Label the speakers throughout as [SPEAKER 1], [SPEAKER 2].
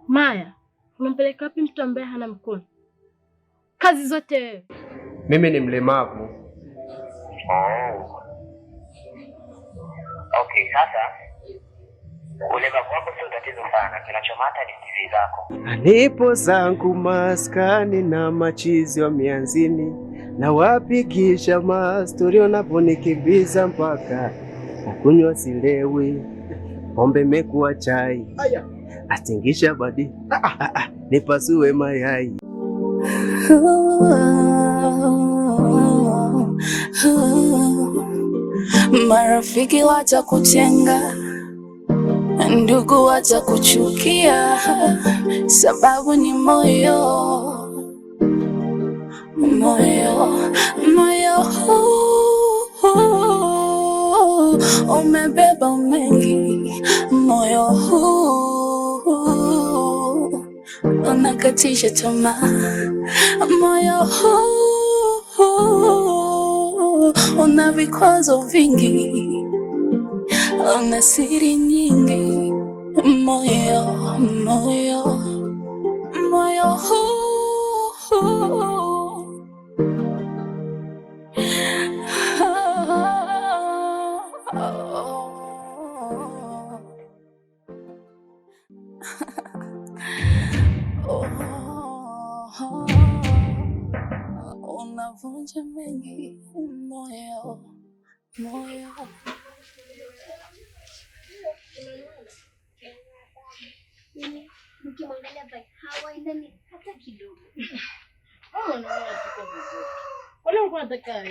[SPEAKER 1] Maya, unampeleka wapi mtu ambaye hana mkono? Kazi zote wewe.
[SPEAKER 2] Mimi ni mlemavu.
[SPEAKER 3] Oh. Okay, sasa ulemavu wako sio tatizo sana. Kinachomata ni CV zako.
[SPEAKER 2] Nipo zangu maskani na machizi wa mianzini, na wapikisha mastori wanaponikimbiza mpaka nakunywa silewi, pombe mekuwa chai, atingisha badi nipasue mayai.
[SPEAKER 4] Marafiki watakutenga, ndugu watakuchukia, sababu ni moyo huu umebeba mengi. Moyo huu unakatisha tamaa. Moyo huu una vikwazo vingi, una siri nyingi. Moyo huu unavunja mengi. Moyo
[SPEAKER 5] nikimwangalia bai hawaendani hata kidogo.
[SPEAKER 1] Wale walikuwa wanataka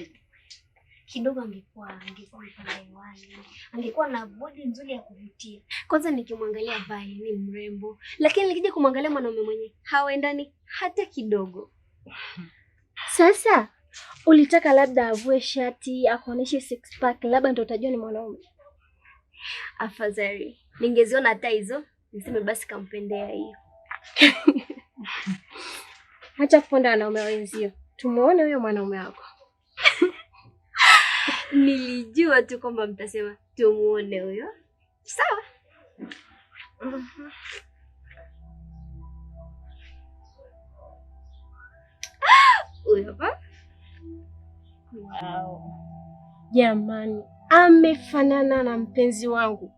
[SPEAKER 5] Kidogo angekuwa mpangaiwani, angekuwa na bodi nzuri ya kuvutia. Kwanza nikimwangalia bai ni mrembo, lakini nikija kumwangalia mwanaume mwenye hawaendani hata kidogo. Sasa ulitaka labda avue shati akuoneshe six pack, labda ndio utajua ni mwanaume. Afadhali ningeziona hata hizo niseme basi kampendea hiyo.
[SPEAKER 1] Acha kuponda wanaume wenzio, tumuone huyo mwanaume wako.
[SPEAKER 5] Nilijua tu kwamba mtasema tumuone huyo. Sawa. Huyo hapa.
[SPEAKER 1] Wow. Jamani, amefanana na mpenzi wangu.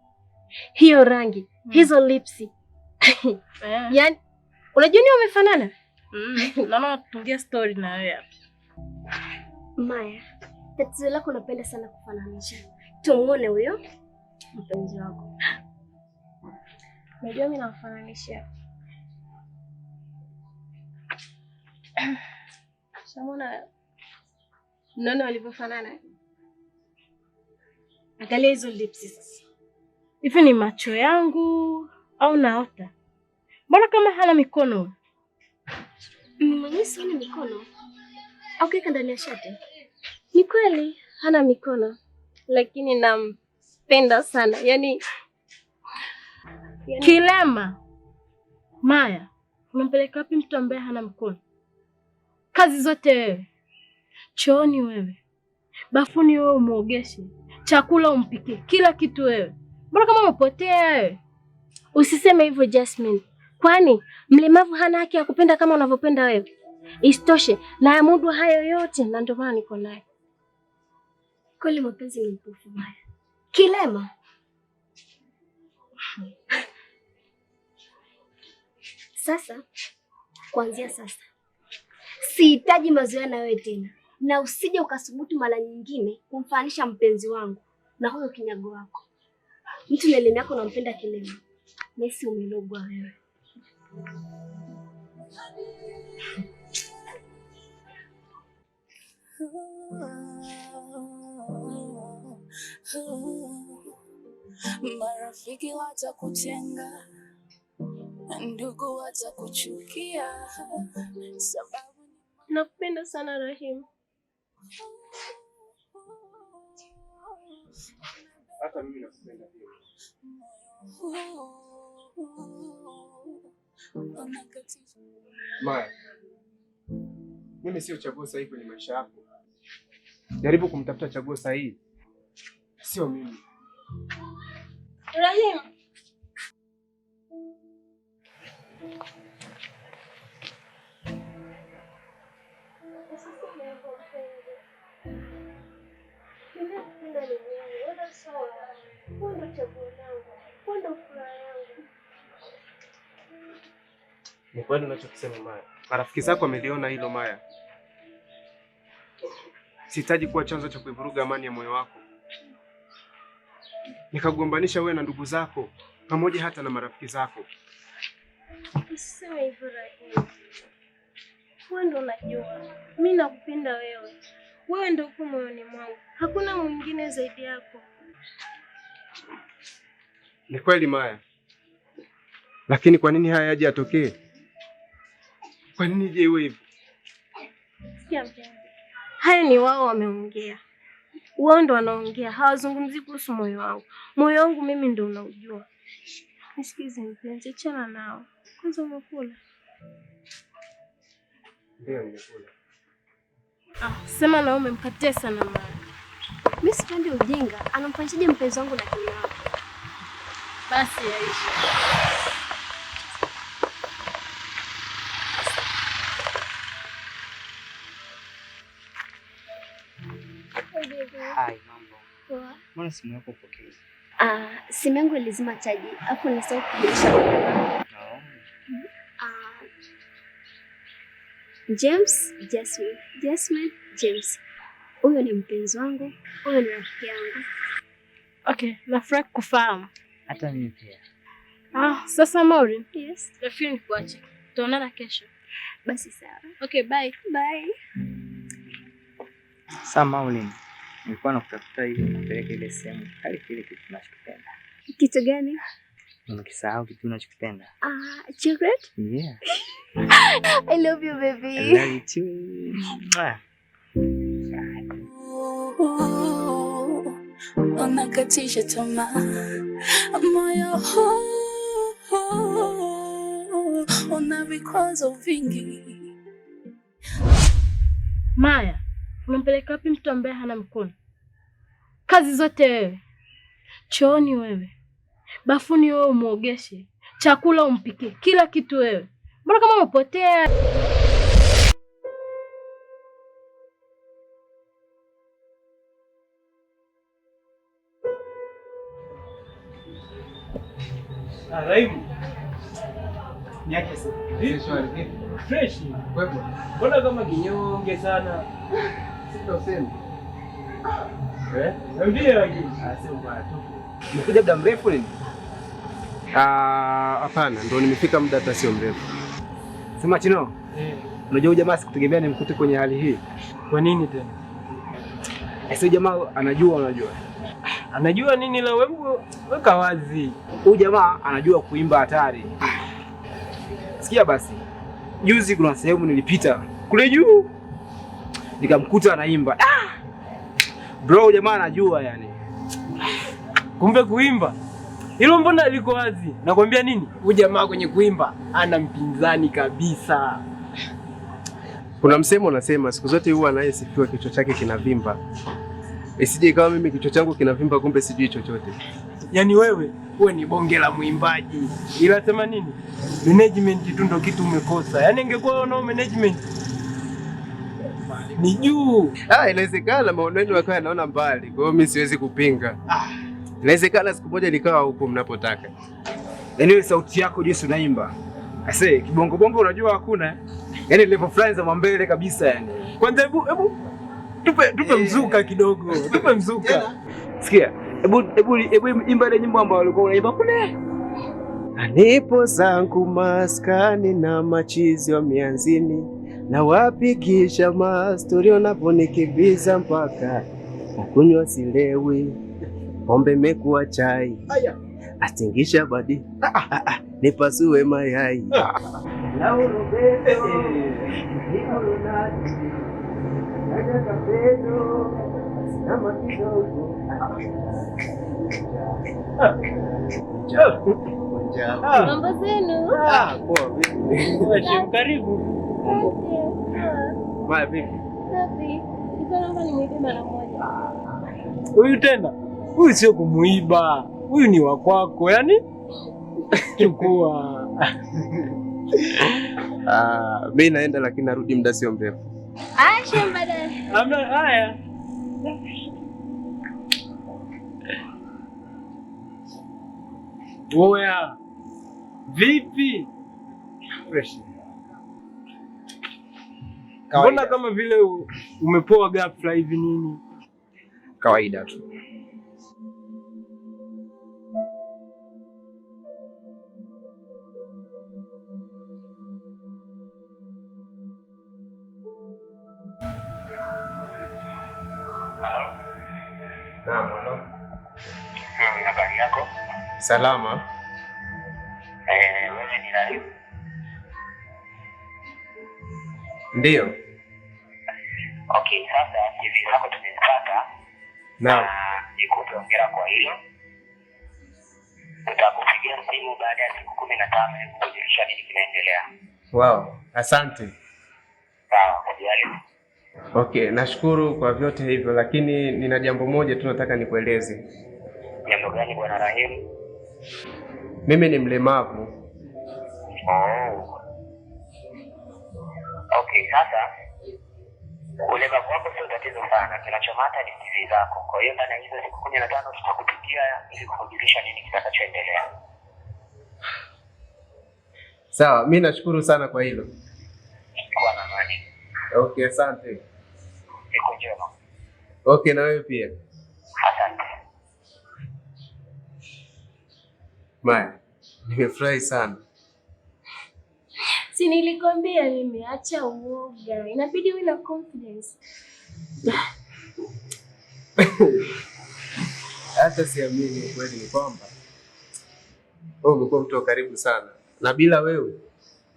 [SPEAKER 1] Hiyo rangi, hizo lipsi. Yaani, unajua ni wamefanana? Naona tutungia story na wewe.
[SPEAKER 5] Maya, tatizo lako unapenda sana kufananisha. Tumuone huyo mpenzi wako.
[SPEAKER 1] Unajua mimi namfananisha. Samona naona walivyofanana. Angalia hizo lips. Hivi ni macho yangu au naota? Mbona kama hana mikono?
[SPEAKER 5] Mwenyewe si hana mikono. Au kika ndani ya shati?
[SPEAKER 1] Ni kweli hana mikono, lakini nampenda sana. Yaani kilema. Maya, unampeleka wapi mtu ambaye hana mkono? Kazi zote wewe. Chooni wewe. Bafuni wewe umuogeshe. Chakula umpikie. Kila kitu wewe. Mbona kama umepotea wewe? Usiseme hivyo Jasmine. Kwani mlemavu hana haki ya kupenda kama unavyopenda wewe? Isitoshe na yamudu hayo yote na ndio maana niko naye.
[SPEAKER 5] Kweli mapenzi ni mpofu Maya. Kilema. Sasa, kuanzia sasa sihitaji mazoea na wewe tena, na usije ukasubutu mara nyingine kumfanisha mpenzi wangu na huyo kinyago wako. Mtu na elimu yako unampenda kilema. Nesi umelogwa wewe.
[SPEAKER 4] Marafiki watakutenga, ndugu watakuchukia, sababu
[SPEAKER 1] nakupenda sana Rahim.
[SPEAKER 2] Hata mimi nakupenda pia. Maya, mimi sio chaguo sahihi kwenye maisha yako. Jaribu kumtafuta chaguo sahihi. Sio mimi.
[SPEAKER 1] Rahim.
[SPEAKER 2] Ni kweli unachokisema Maya. Marafiki zako wameliona hilo Maya. Sihitaji kuwa chanzo cha kuivuruga amani ya moyo wako, nikagombanisha wewe na ndugu zako pamoja hata na marafiki zako.
[SPEAKER 1] Usiseme hivyo Rahim. Wewe ndo unajua mimi nakupenda wewe. Wewe ndo uko moyoni mwangu, hakuna mwingine zaidi yako.
[SPEAKER 2] Ni kweli Maya, lakini kwa nini haya yaje yatokee? Kwa nini je iwe hivyo?
[SPEAKER 1] Sikia mpenzi, haya ni wao wameongea. Wao ndo wanaongea, hawazungumzi kuhusu moyo wangu. Moyo wangu mimi ndo unaujua. Nisikize mpenzi, achana nao. Kwanza umekula?
[SPEAKER 2] Ndio nimekula.
[SPEAKER 1] Sema na umemkatia sana Maya.
[SPEAKER 5] Mimi sipendi ujinga. Anamfanishaje mpenzi wangu na kinao?
[SPEAKER 1] Basi Aisha.
[SPEAKER 6] Hai, mambo.
[SPEAKER 5] Poa.
[SPEAKER 6] Mbona simu yako upokee?
[SPEAKER 5] Simu yangu ilizima chaji. Hapo nisahau kujulisha.
[SPEAKER 6] No.
[SPEAKER 5] James, Jasmine, James. Huyo ni mpenzi wangu, huyo ni rafiki yangu.
[SPEAKER 1] Okay, nafurahi kufahamu.
[SPEAKER 6] Hata mimi pia.
[SPEAKER 1] Sasa Maureen.
[SPEAKER 5] Yes.
[SPEAKER 1] Rafiki nikuache. Tutaonana kesho.
[SPEAKER 5] Basi sawa.
[SPEAKER 1] Okay, bye.
[SPEAKER 5] Bye.
[SPEAKER 6] Sasa Maureen, nilikuwa nakutafuta ili nikupeleke ile sehemu kile kitu tunachokipenda.
[SPEAKER 5] Kitu gani?
[SPEAKER 6] Nimekisahau kitu tunachokipenda.
[SPEAKER 5] Chocolate?
[SPEAKER 6] Yeah.
[SPEAKER 5] I love you baby.
[SPEAKER 6] I love you too.
[SPEAKER 4] Unakatisha tamaa moyo una vikwazo vingi.
[SPEAKER 1] Maya, unampeleka wapi mtu ambaye hana mkono? Kazi zote wewe, chooni wewe, bafuni wewe umuogeshe, chakula umpikie, kila kitu wewe. Mbona kama umepotea?
[SPEAKER 7] Raimu.
[SPEAKER 2] Niache sasa.
[SPEAKER 7] Fresh.
[SPEAKER 2] Wewe.
[SPEAKER 7] Mbona kama kinyonge sana?
[SPEAKER 2] Sitosema.
[SPEAKER 7] Ndio lakini.
[SPEAKER 2] Sio mbaya tu. Nimekuja muda mrefu nini? Hapana, ndio nimefika muda hata sio mrefu. Sema Chino. Unajua huyu jamaa sikutegemea nimkute kwenye hali hii.
[SPEAKER 7] Kwa nini tena?
[SPEAKER 2] Sio jamaa anajua.
[SPEAKER 7] Anajua nini la wewe? Weka wazi.
[SPEAKER 2] Huyu jamaa anajua kuimba hatari. Sikia basi. Juzi kuna sehemu nilipita kule juu nikamkuta anaimba. Bro, jamaa anajua yani.
[SPEAKER 7] Kumbe kuimba. Hilo mbona liko wazi? Nakwambia nini? Huyu jamaa kwenye kuimba ana mpinzani kabisa.
[SPEAKER 2] Kuna msemo unasema siku zote huwa anayesifiwa kichwa chake kinavimba. Isije ikawa mimi kichwa changu kinavimba kumbe sijui chochote.
[SPEAKER 7] Yaani wewe ni bonge la mwimbaji. Ila sema nini? Management tu ndo kitu umekosa. Yaani ingekuwa una management ni juu.
[SPEAKER 2] Inawezekana maono yenu yakawa yanaona mbali. Kwa hiyo mimi siwezi kupinga. Inawezekana siku moja nikawa huko mnapotaka.
[SPEAKER 8] Yaani wewe sauti yako jinsi unaimba. Ase kibongo bongo unajua hakuna. Yaani level fulani za mbele kabisa yani.
[SPEAKER 7] Kwanza hebu tupe mzuka kidogo. Tupe mzuka.
[SPEAKER 8] Sikia. Hebu imba ile nyimbo ambayo ulikuwa unaimba kule.
[SPEAKER 2] Nipo zangu maskani na machizi wa mianzini na wapikisha mastori wanaponikibiza mpaka kunywa silewi, pombe mekuwa chai, atingisha badi nipasue mayai
[SPEAKER 1] Mambo zenu?
[SPEAKER 7] Poa. Karibu.
[SPEAKER 2] Maya vipi?
[SPEAKER 1] Safi. Niko naomba nimwite mara moja.
[SPEAKER 7] Huyu tena? Huyu sio kumuiba. Huyu ni wa kwako, yani chukua.
[SPEAKER 2] Mimi naenda lakini narudi muda sio mrefu.
[SPEAKER 1] Acha baadaye.
[SPEAKER 7] Amna haya. Oya. Vipi?
[SPEAKER 2] Fresh.
[SPEAKER 7] Mbona kama vile umepoa ghafla hivi nini?
[SPEAKER 2] Kawaida tu.
[SPEAKER 9] Naam, hello.
[SPEAKER 3] Habari yako?
[SPEAKER 9] Salama.
[SPEAKER 3] Wewe ni nani?
[SPEAKER 9] Ndio.
[SPEAKER 3] Okay, sasa hivi zako tumezipata.
[SPEAKER 9] Naam.
[SPEAKER 3] Nikupe hongera kwa hilo. Tutakupigia simu baada ya siku 15 kukujulisha nini kinaendelea.
[SPEAKER 9] Wow, asante.
[SPEAKER 3] Sawa, kujali.
[SPEAKER 9] Okay, nashukuru kwa vyote hivyo, lakini nina jambo moja tu nataka nikueleze.
[SPEAKER 3] Jambo gani bwana Rahim?
[SPEAKER 9] Mimi ni mlemavu.
[SPEAKER 3] Oh. Okay, sasa ulemavu wako sio tatizo sana. Kinachomata ni CV zako. Kwa hiyo ndani ya hizo siku 15 tutakupigia ili kukujulisha nini kitakachoendelea.
[SPEAKER 9] Sawa, mimi nashukuru sana kwa hilo.
[SPEAKER 3] Kwa na amani.
[SPEAKER 9] Okay, asante.
[SPEAKER 3] Siku njema.
[SPEAKER 9] Okay, na wewe pia.
[SPEAKER 3] Asante.
[SPEAKER 9] Maya, nimefurahi sana.
[SPEAKER 1] Si nilikwambia mimi, acha uoga. Inabidi uwe na confidence.
[SPEAKER 9] Hata siamini kweli ni kwamba wewe umekuwa mtu wa karibu sana. Na bila wewe,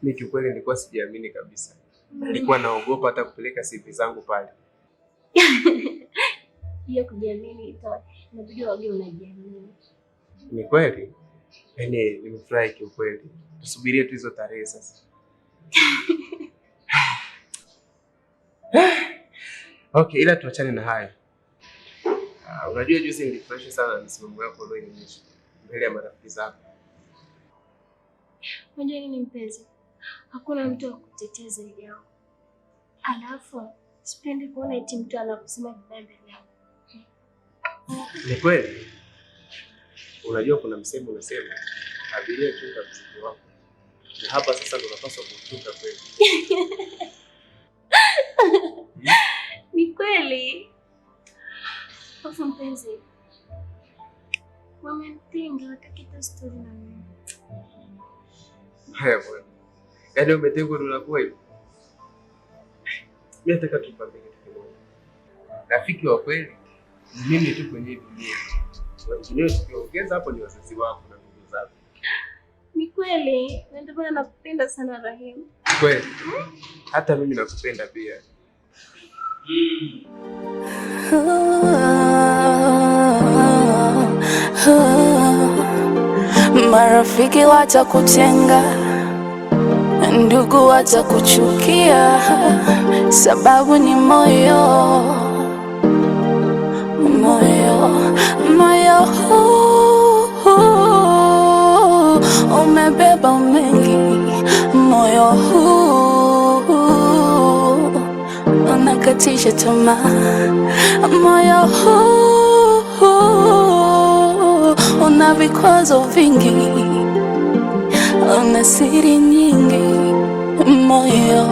[SPEAKER 9] mimi kiukweli nilikuwa sijiamini kabisa. Nilikuwa naogopa hata kupeleka CV zangu pale.
[SPEAKER 1] Hiyo kujiamini itoe. Inabidi uwe unajiamini.
[SPEAKER 9] Ni kweli? Yaani nimefurahi kiukweli. Tusubirie tu hizo tarehe sasa. Okay, ila tuachane na haya. Unajua juzi nilifurahi sana na msimamo wako ulioonyesha mbele ya marafiki zako.
[SPEAKER 1] Unajua nini mpenzi? Hakuna mtu wa kutetea zaidi yako. Alafu sipendi kuona eti mtu anakusema vibaya mbele yako.
[SPEAKER 9] Ni kweli? Unajua kuna msemo unasema abiria chunga mzigo wako. Na hapa sasa ndo unapaswa kuchunga kweli.
[SPEAKER 1] Ni kweli. Afu mpenzi, wamenitenga watakita story na mimi.
[SPEAKER 9] Haya bwana. Yaani umetengwa ndo unakuwa hivi. Mimi nataka tupambane kitu kimoja. Rafiki wa kweli ni mimi tu kwenye dunia. Wengine tukiongeza hapo ni wazazi wako na ndugu zako.
[SPEAKER 1] Ni kweli, na ndio maana nakupenda sana Rahim.
[SPEAKER 9] Kweli. Hata mimi nakupenda pia.
[SPEAKER 4] Marafiki watakutenga, ndugu watakuchukia, sababu ni moyo huu umebeba mengi, moyo huu unakatisha tamaa, moyo huu una vikwazo vingi, una siri nyingi, moyo